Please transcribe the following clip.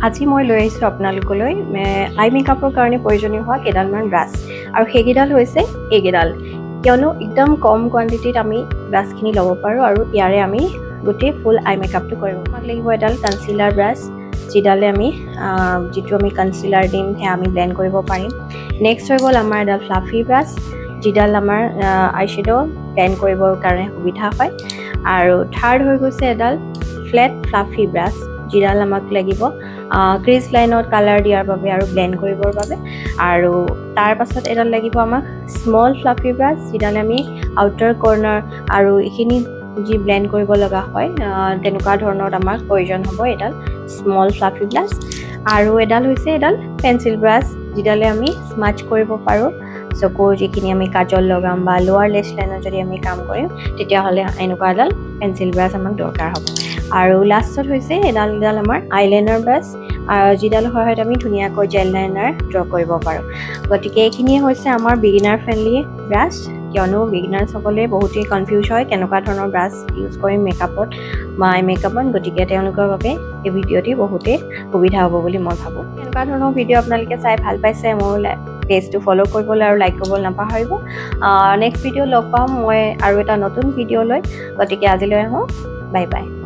আজি মই লৈ আহিছোঁ আপোনালোকলৈ আই মেকআপৰ কাৰণে প্ৰয়োজনীয় হোৱা কেইডালমান ব্ৰাছ আৰু সেইকেইডাল হৈছে এইকেইডাল কিয়নো একদম কম কোৱান্টিটিত আমি ব্ৰাছখিনি ল'ব পাৰোঁ আৰু ইয়াৰে আমি গোটেই ফুল আই মেকআপটো কৰিব আমাক লাগিব এডাল কনচিলাৰ ব্ৰাছ যিডালে আমি যিটো আমি কনচিলাৰ দিম সেয়া আমি ব্লেণ্ড কৰিব পাৰিম নেক্সট হৈ গ'ল আমাৰ এডাল ফ্লাফি ব্ৰাছ যিডাল আমাৰ আই শ্বেডো ব্লেণ্ড কৰিবৰ কাৰণে সুবিধা হয় আৰু থাৰ্ড হৈ গৈছে এডাল ফ্লেট ফ্লাফি ব্ৰাছ যিডাল আমাক লাগিব ক্ৰিজ লাইনত কালাৰ দিয়াৰ বাবে আৰু ব্লেণ্ড কৰিবৰ বাবে আৰু তাৰ পাছত এডাল লাগিব আমাক স্মল ফ্লাফি ব্ৰাছ যিডাল আমি আউটাৰ কৰ্নাৰ আৰু এইখিনি যি ব্লেণ্ড কৰিব লগা হয় তেনেকুৱা ধৰণৰ আমাক প্ৰয়োজন হ'ব এডাল স্মল ফ্লাফি ব্ৰাছ আৰু এডাল হৈছে এডাল পেঞ্চিল ব্ৰাছ যিডালে আমি স্মাচ কৰিব পাৰোঁ চকুৰ যিখিনি আমি কাজল লগাম বা লোৱাৰ লেছ লাইনত যদি আমি কাম কৰিম তেতিয়াহ'লে এনেকুৱা এডাল পেঞ্চিল ব্ৰাছ আমাক দৰকাৰ হ'ব আৰু লাষ্টত হৈছে এডাল আমাৰ আইলাইনাৰ ব্ৰাছ যিডাল সহায়ত আমি ধুনীয়াকৈ জেল লাইনাৰ ড্ৰ কৰিব পাৰোঁ গতিকে এইখিনিয়ে হৈছে আমাৰ বিগিনাৰ ফ্ৰেণ্ডলি ব্ৰাছ কিয়নো বিগিনাৰসকলে বহুতেই কনফিউজ হয় কেনেকুৱা ধৰণৰ ব্ৰাছ ইউজ কৰিম মেকআপত বা আই মেকআপত গতিকে তেওঁলোকৰ বাবে এই ভিডিঅ'টি বহুতেই সুবিধা হ'ব বুলি মই ভাবোঁ এনেকুৱা ধৰণৰ ভিডিঅ' আপোনালোকে চাই ভাল পাইছে মোৰ পেজটো ফ'ল' কৰিবলৈ আৰু লাইক কৰিবলৈ নাপাহৰিব নেক্সট ভিডিঅ' লগ পাম মই আৰু এটা নতুন ভিডিঅ' লৈ গতিকে আজিলৈ আহোঁ বাই বাই